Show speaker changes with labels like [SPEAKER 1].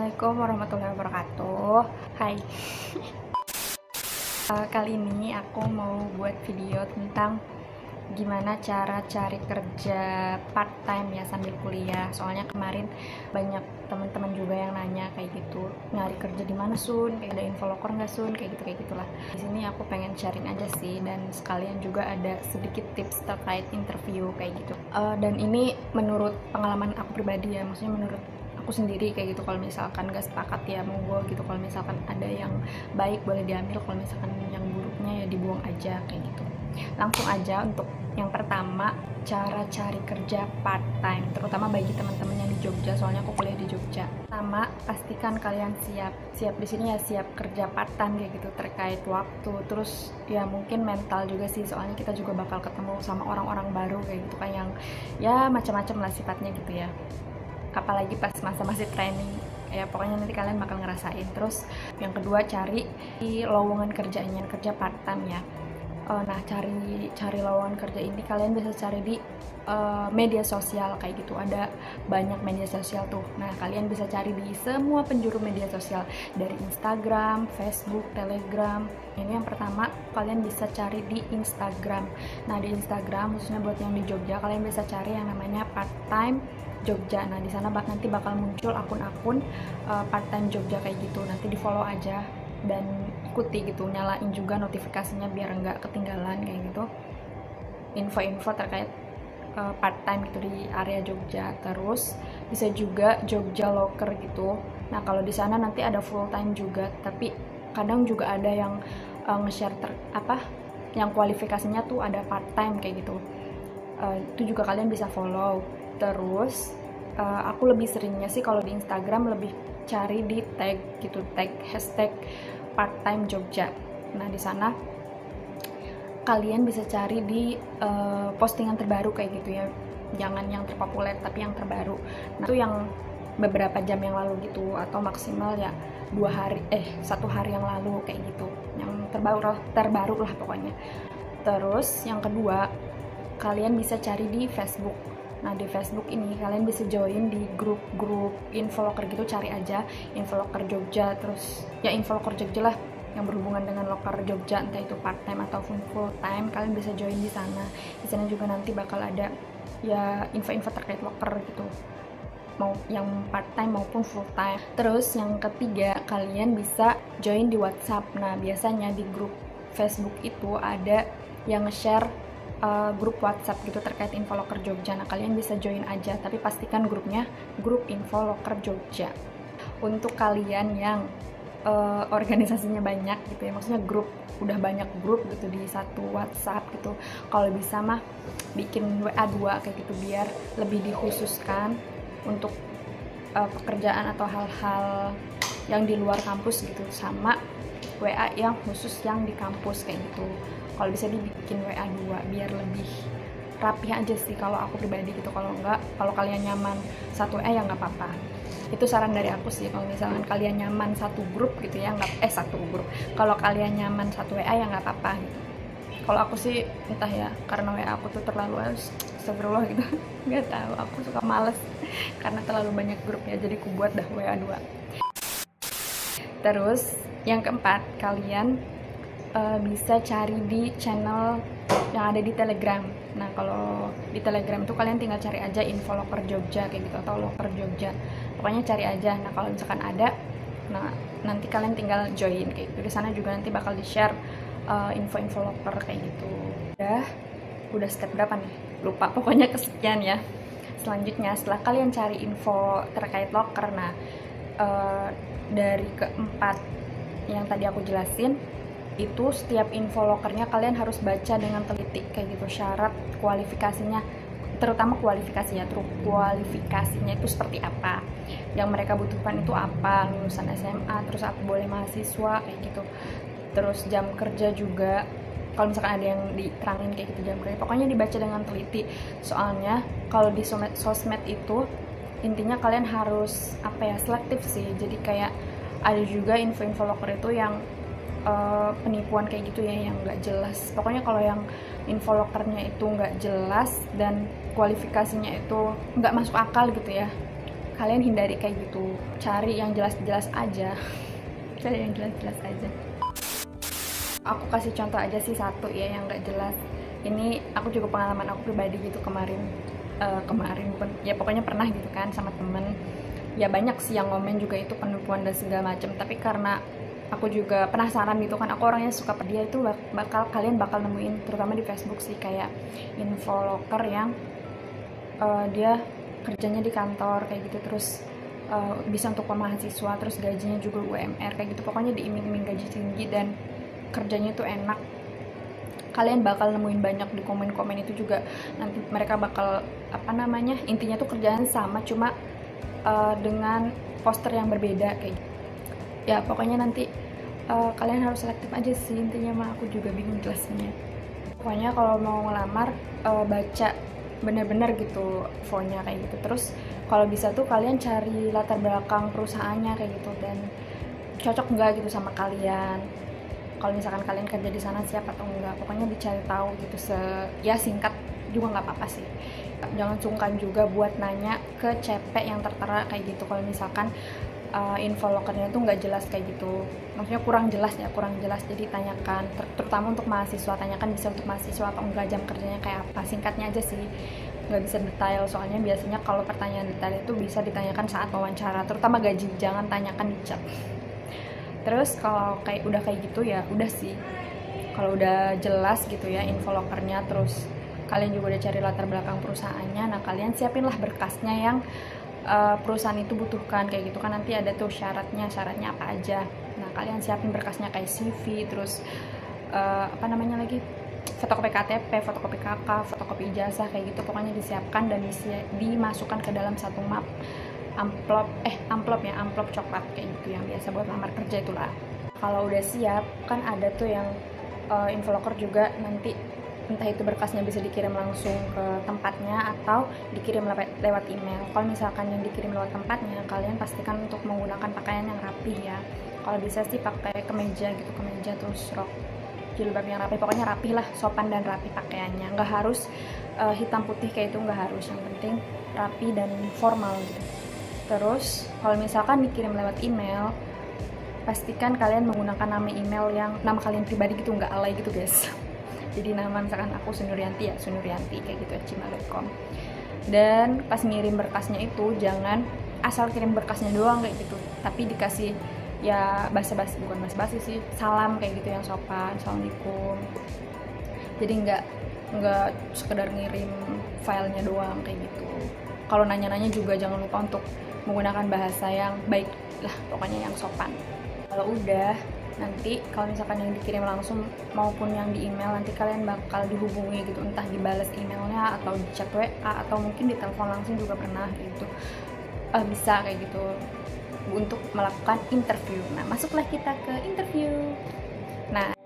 [SPEAKER 1] Assalamualaikum warahmatullahi wabarakatuh. Hai. Kali ini aku mau buat video tentang gimana cara cari kerja part time ya sambil kuliah. Soalnya kemarin banyak teman-teman juga yang nanya kayak gitu, nyari kerja di mana Sun? Kayak ada info loker nggak Sun? Kayak gitulah. Di sini aku pengen sharing aja sih, dan sekalian juga ada sedikit tips terkait interview kayak gitu. Dan ini menurut pengalaman aku pribadi ya, maksudnya menurut aku sendiri kayak gitu. Kalau misalkan gak sepakat ya monggo gitu, kalau misalkan ada yang baik boleh diambil, kalau misalkan yang buruknya ya dibuang aja kayak gitu. Langsung aja untuk yang pertama, cara cari kerja part time, terutama bagi teman-teman yang di Jogja, soalnya aku kuliah di Jogja. Pertama, pastikan kalian siap di sini ya, siap kerja part time kayak gitu, terkait waktu, terus ya mungkin mental juga sih, soalnya kita juga bakal ketemu sama orang-orang baru kayak gitu kan, yang ya macam-macam lah sifatnya gitu ya, apalagi pas masa masih training ya, pokoknya nanti kalian bakal ngerasain. Terus yang kedua, cari lowongan kerjanya, kerja part time ya. Nah, cari lowongan kerja ini kalian bisa cari di media sosial kayak gitu, ada banyak media sosial tuh. Nah, kalian bisa cari di semua penjuru media sosial, dari Instagram, Facebook, Telegram. Ini yang pertama, kalian bisa cari di Instagram. Nah, di Instagram khususnya buat yang di Jogja, kalian bisa cari yang namanya part time Jogja. Nah, di sana nanti bakal muncul akun-akun part time Jogja kayak gitu. Nanti di follow aja dan ikuti gitu, nyalain juga notifikasinya biar nggak ketinggalan kayak gitu info-info terkait part time gitu di area Jogja. Terus bisa juga Jogja Loker gitu. Nah, kalau di sana nanti ada full time juga, tapi kadang juga ada yang nge-share yang kualifikasinya tuh ada part time kayak gitu. Itu juga kalian bisa follow. Terus aku lebih seringnya sih kalau di Instagram lebih cari di tag gitu, tag hashtag part time Jogja. Nah, di sana kalian bisa cari di postingan terbaru kayak gitu ya, jangan yang terpopuler tapi yang terbaru. Nah, itu yang beberapa jam yang lalu gitu, atau maksimal ya 1 hari yang lalu kayak gitu, yang terbaru lah pokoknya. Terus yang kedua, kalian bisa cari di Facebook. Nah, di Facebook ini kalian bisa join di grup-grup infoloker gitu, cari aja infoloker Jogja, terus ya infoloker Jogja lah yang berhubungan dengan loker Jogja, entah itu part time ataupun full time, kalian bisa join di sana. Di sana juga nanti bakal ada ya info-info terkait loker gitu, mau yang part time maupun full time. Terus yang ketiga, kalian bisa join di WhatsApp. Nah, biasanya di grup Facebook itu ada yang nge-share grup WhatsApp gitu terkait info loker Jogja. Nah, kalian bisa join aja, tapi pastikan grupnya grup info loker Jogja. Untuk kalian yang organisasinya banyak gitu ya, maksudnya udah banyak grup gitu di satu WhatsApp gitu, kalau bisa mah bikin WA 2 kayak gitu, biar lebih dikhususkan untuk pekerjaan atau hal-hal yang di luar kampus gitu, sama WA yang khusus yang di kampus kayak gitu. Kalau bisa dibikin WA 2 biar lebih rapi aja sih kalau aku pribadi gitu. Kalau enggak, kalau kalian nyaman satu WA ya nggak apa-apa. Itu saran dari aku sih. Kalau misalkan kalian nyaman satu grup gitu ya, satu grup. Kalau kalian nyaman satu WA ya nggak apa-apa gitu. Kalau aku sih entah ya, karena WA aku tuh terlalu astagfirullah gitu. Nggak tahu, aku suka males karena terlalu banyak grup ya, jadi aku buat dah WA 2. Terus yang keempat, kalian bisa cari di channel yang ada di Telegram. Nah, kalau di Telegram tuh kalian tinggal cari aja info loker Jogja kayak gitu, atau loker Jogja, pokoknya cari aja. Nah, kalau misalkan ada, nah nanti kalian tinggal join kayak gitu. Di sana juga nanti bakal di share info-info loker kayak gitu. Udah step berapa nih, lupa, pokoknya kesekian ya. Selanjutnya, setelah kalian cari info terkait loker, nah dari keempat yang tadi aku jelasin itu, setiap info lokernya kalian harus baca dengan teliti kayak gitu, syarat kualifikasinya, terutama kualifikasinya itu seperti apa, yang mereka butuhkan itu apa, lulusan SMA, terus apa boleh mahasiswa kayak gitu. Terus jam kerja juga, kalau misalkan ada yang diterangin kayak gitu jam kerja, pokoknya dibaca dengan teliti. Soalnya kalau di sosmed itu intinya kalian harus selektif sih. Jadi kayak ada juga info-info loker itu yang penipuan kayak gitu ya, yang nggak jelas. Pokoknya kalau yang info lokernya itu nggak jelas dan kualifikasinya itu nggak masuk akal gitu ya, kalian hindari kayak gitu, cari yang jelas-jelas aja. Cari yang jelas-jelas aja. Aku kasih contoh aja sih satu ya yang nggak jelas. Ini aku juga pengalaman aku pribadi gitu kemarin ya pokoknya pernah gitu kan sama temen. Ya banyak sih yang ngomen juga itu penipuan dan segala macam, tapi karena aku juga penasaran gitu kan, aku orangnya suka dia itu kalian bakal nemuin terutama di Facebook sih kayak infoloker yang dia kerjanya di kantor kayak gitu, terus bisa untuk mahasiswa, terus gajinya juga UMR kayak gitu, pokoknya diiming-iming gaji tinggi dan kerjanya tuh enak. Kalian bakal nemuin banyak di komen-komen itu juga, nanti mereka bakal intinya tuh kerjaan sama cuma dengan poster yang berbeda kayak gitu. Ya pokoknya nanti kalian harus selektif aja sih, intinya mah aku juga bingung jelasinnya. Pokoknya kalau mau ngelamar baca bener-bener gitu infonya kayak gitu, terus kalau bisa tuh kalian cari latar belakang perusahaannya kayak gitu dan cocok nggak gitu sama kalian. Kalau misalkan kalian kerja di sana siapa atau enggak, pokoknya dicari tahu gitu ya singkat juga nggak apa-apa sih. Jangan sungkan juga buat nanya ke CP yang tertera kayak gitu kalau misalkan infolokernya tuh nggak jelas kayak gitu, maksudnya kurang jelas, jadi tanyakan terutama untuk mahasiswa, tanyakan bisa untuk mahasiswa atau enggak, jam kerjanya kayak apa, singkatnya aja sih, nggak bisa detail soalnya biasanya kalau pertanyaan detail itu bisa ditanyakan saat wawancara, terutama gaji, jangan tanyakan di chat. Terus kalau udah kayak gitu ya udah sih, kalau udah jelas gitu ya infolokernya, terus kalian juga udah cari latar belakang perusahaannya, nah kalian siapinlah berkasnya yang perusahaan itu butuhkan kayak gitu kan, nanti ada tuh syaratnya apa aja. Nah kalian siapin berkasnya kayak CV, terus fotokopi KTP, fotokopi KK, fotokopi ijazah kayak gitu, pokoknya disiapkan dan dimasukkan ke dalam satu map amplop coklat kayak gitu yang biasa buat lamar kerja itulah. Kalau udah siap kan ada tuh yang infoloker juga nanti entah itu berkasnya bisa dikirim langsung ke tempatnya atau dikirim lewat email. Kalau misalkan yang dikirim lewat tempatnya, kalian pastikan untuk menggunakan pakaian yang rapih ya. Kalau bisa sih pakai kemeja terus rok jilbab yang rapi, pokoknya rapih lah, sopan dan rapi pakaiannya. Nggak harus hitam putih kayak itu, nggak harus, yang penting rapi dan formal gitu. Terus kalau misalkan dikirim lewat email, pastikan kalian menggunakan nama kalian pribadi gitu, nggak alay gitu guys. Jadi nama misalkan aku Sunuryanti kayak gitu @gmail.com. Dan pas ngirim berkasnya itu jangan asal kirim berkasnya doang kayak gitu, tapi dikasih ya bukan basa-basi sih, salam kayak gitu yang sopan, assalamualaikum. Jadi nggak sekedar ngirim filenya doang kayak gitu. Kalau nanya-nanya juga jangan lupa untuk menggunakan bahasa yang baik lah, pokoknya yang sopan. Kalau udah, nanti kalau misalkan yang dikirim langsung maupun yang di email, nanti kalian bakal dihubungi gitu, entah dibales emailnya atau di chat WA atau mungkin di telepon langsung juga pernah gitu. Bisa kayak gitu untuk melakukan interview. Nah masuklah kita ke interview. Nah